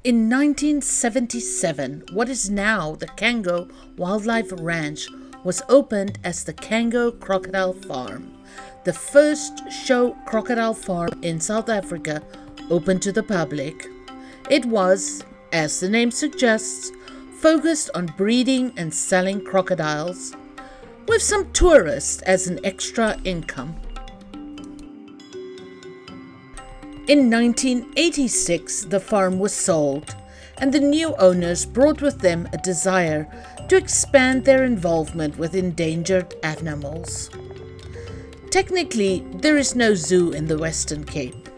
In 1977, what is now the Cango Wildlife Ranch was opened as the Cango Crocodile Farm, the first show crocodile farm in South Africa open to the public. It was, as the name suggests, focused on breeding and selling crocodiles, with some tourists as an extra income. In 1986, the farm was sold, and the new owners brought with them a desire to expand their involvement with endangered animals. Technically, there is no zoo in the Western Cape.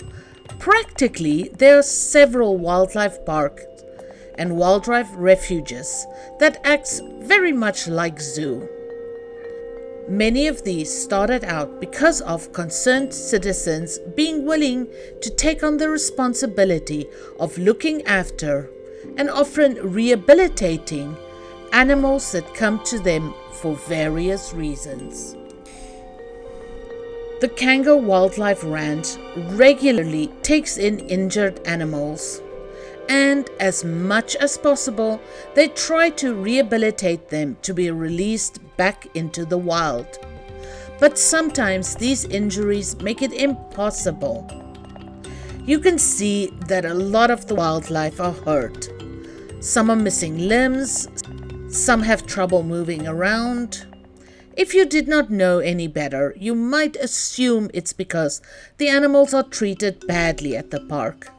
Practically, there are several wildlife parks and wildlife refuges that acts very much like zoo. Many of these started out because of concerned citizens being willing to take on the responsibility of looking after and often rehabilitating animals that come to them for various reasons. The Cango Wildlife Ranch regularly takes in injured animals, and as much as possible, they try to rehabilitate them to be released back into the wild. But sometimes these injuries make it impossible. You can see that a lot of the wildlife are hurt. Some are missing limbs, some have trouble moving around. If you did not know any better, you might assume it's because the animals are treated badly at the park.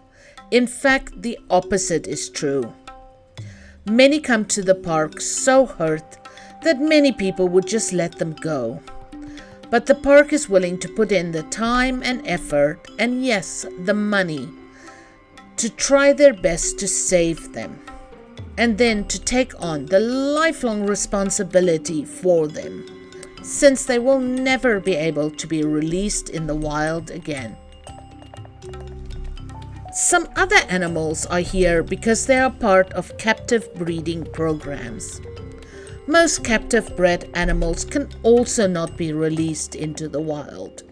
In fact, the opposite is true. Many come to the park so hurt that many people would just let them go. But the park is willing to put in the time and effort, and yes, the money, to try their best to save them, and then to take on the lifelong responsibility for them, since they will never be able to be released in the wild again. Some other animals are here because they are part of captive breeding programs. Most captive bred animals can also not be released into the wild.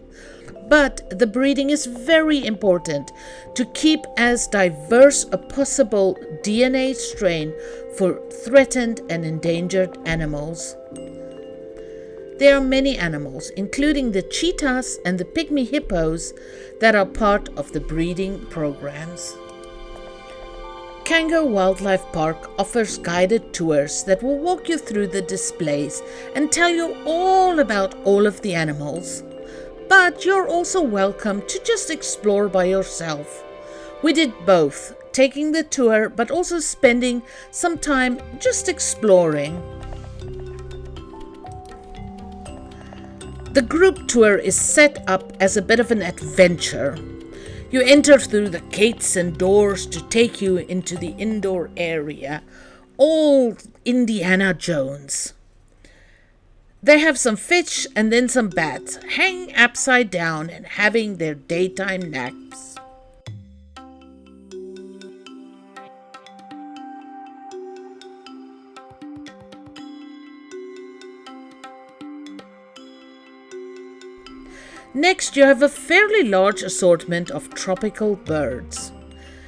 But the breeding is very important to keep as diverse a possible DNA strain for threatened and endangered animals. There are many animals, including the cheetahs and the pygmy hippos, that are part of the breeding programs. Cango Wildlife Park offers guided tours that will walk you through the displays and tell you all about all of the animals. But you're also welcome to just explore by yourself. We did both, taking the tour but also spending some time just exploring. The group tour is set up as a bit of an adventure. You enter through the gates and doors to take you into the indoor area, all Indiana Jones. They have some fish and then some bats hanging upside down and having their daytime naps. Next, you have a fairly large assortment of tropical birds.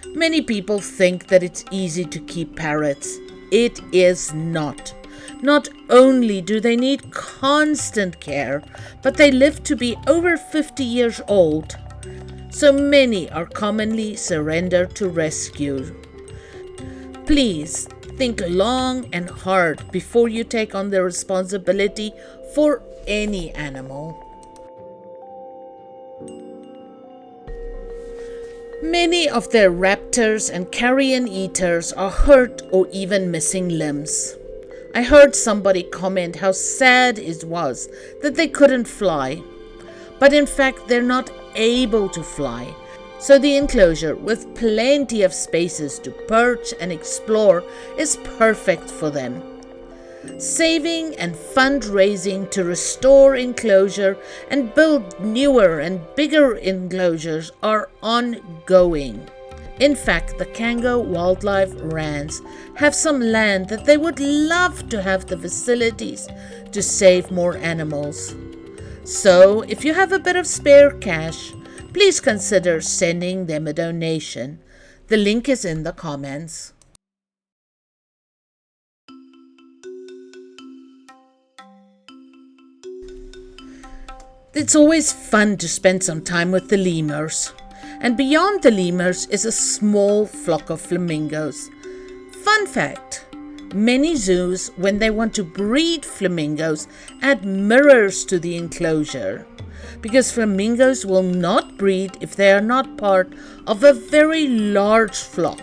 Many people think that it's easy to keep parrots. It is not. Not only do they need constant care, but they live to be over 50 years old. So many are commonly surrendered to rescue. Please think long and hard before you take on the responsibility for any animal. Many of their raptors and carrion eaters are hurt or even missing limbs. I heard somebody comment how sad it was that they couldn't fly. But in fact, they're not able to fly. So the enclosure, with plenty of spaces to perch and explore, is perfect for them. Saving and fundraising to restore enclosure and build newer and bigger enclosures are ongoing. In fact, the Cango Wildlife Ranch have some land that they would love to have the facilities to save more animals. So, if you have a bit of spare cash, please consider sending them a donation. The link is in the comments. It's always fun to spend some time with the lemurs. And beyond the lemurs is a small flock of flamingos. Fun fact, many zoos, when they want to breed flamingos, add mirrors to the enclosure. Because flamingos will not breed if they are not part of a very large flock.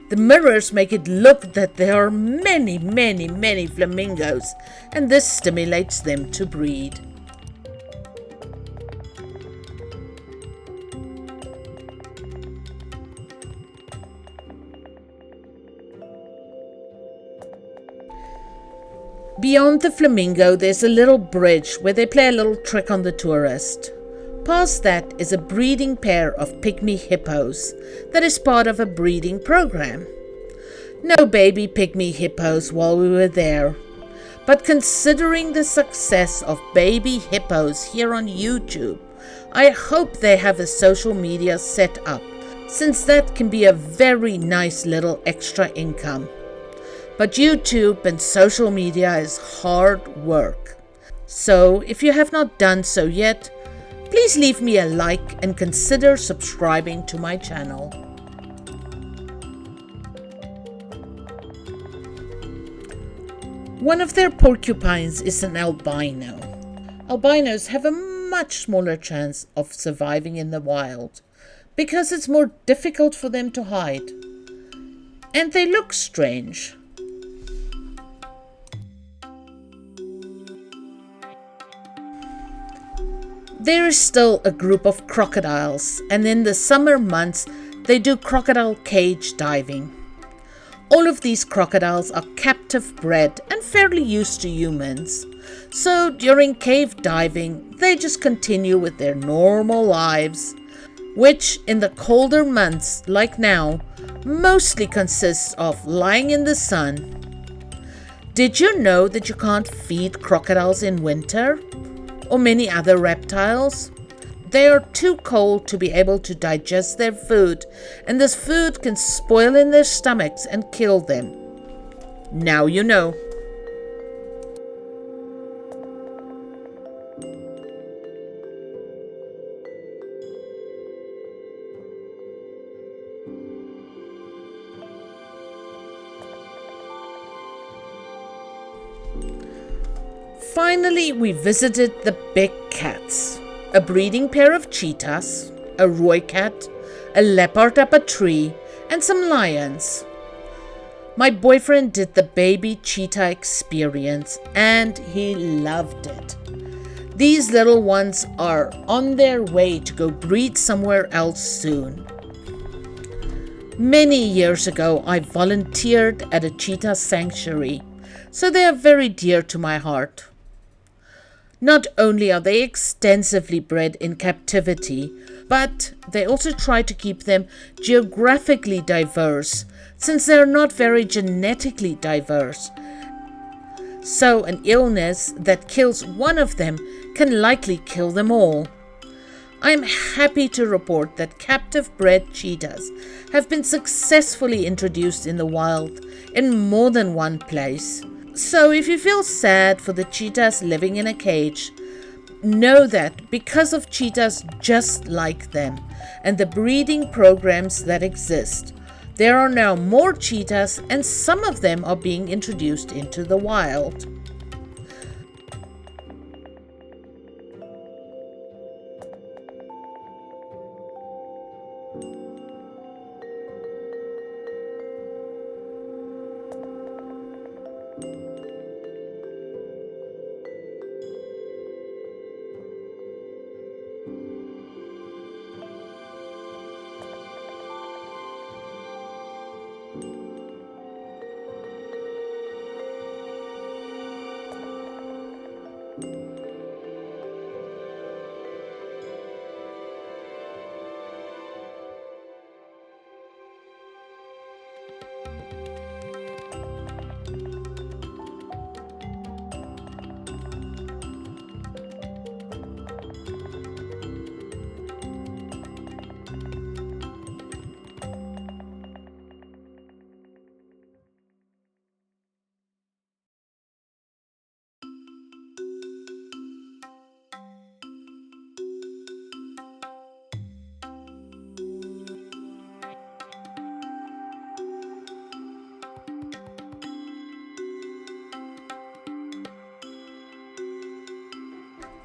The mirrors make it look that there are many, many, many flamingos, and this stimulates them to breed. Beyond the flamingo, there's a little bridge where they play a little trick on the tourist. Past that is a breeding pair of pygmy hippos that is part of a breeding program. No baby pygmy hippos while we were there, but considering the success of baby hippos here on YouTube, I hope they have a social media set up, since that can be a very nice little extra income. But YouTube and social media is hard work. So if you have not done so yet, please leave me a like and consider subscribing to my channel. One of their porcupines is an albino. Albinos have a much smaller chance of surviving in the wild because it's more difficult for them to hide. And they look strange. There is still a group of crocodiles, and in the summer months they do crocodile cage diving. All of these crocodiles are captive bred and fairly used to humans. So during cave diving, they just continue with their normal lives, which in the colder months like now, mostly consists of lying in the sun. Did you know that you can't feed crocodiles in winter? Or many other reptiles? They are too cold to be able to digest their food, and this food can spoil in their stomachs and kill them. Now you know. Finally, we visited the big cats, a breeding pair of cheetahs, a roy cat, a leopard up a tree, and some lions. My boyfriend did the baby cheetah experience and he loved it. These little ones are on their way to go breed somewhere else soon. Many years ago, I volunteered at a cheetah sanctuary, so they are very dear to my heart. Not only are they extensively bred in captivity, but they also try to keep them geographically diverse, since they are not very genetically diverse. So an illness that kills one of them can likely kill them all. I am happy to report that captive bred cheetahs have been successfully introduced in the wild in more than one place. So if you feel sad for the cheetahs living in a cage, know that because of cheetahs just like them and the breeding programs that exist, there are now more cheetahs and some of them are being introduced into the wild.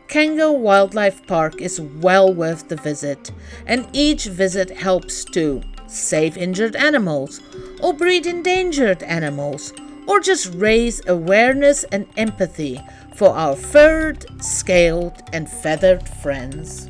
Cango Wildlife Park is well worth the visit, and each visit helps to save injured animals, or breed endangered animals, or just raise awareness and empathy for our furred, scaled, and feathered friends.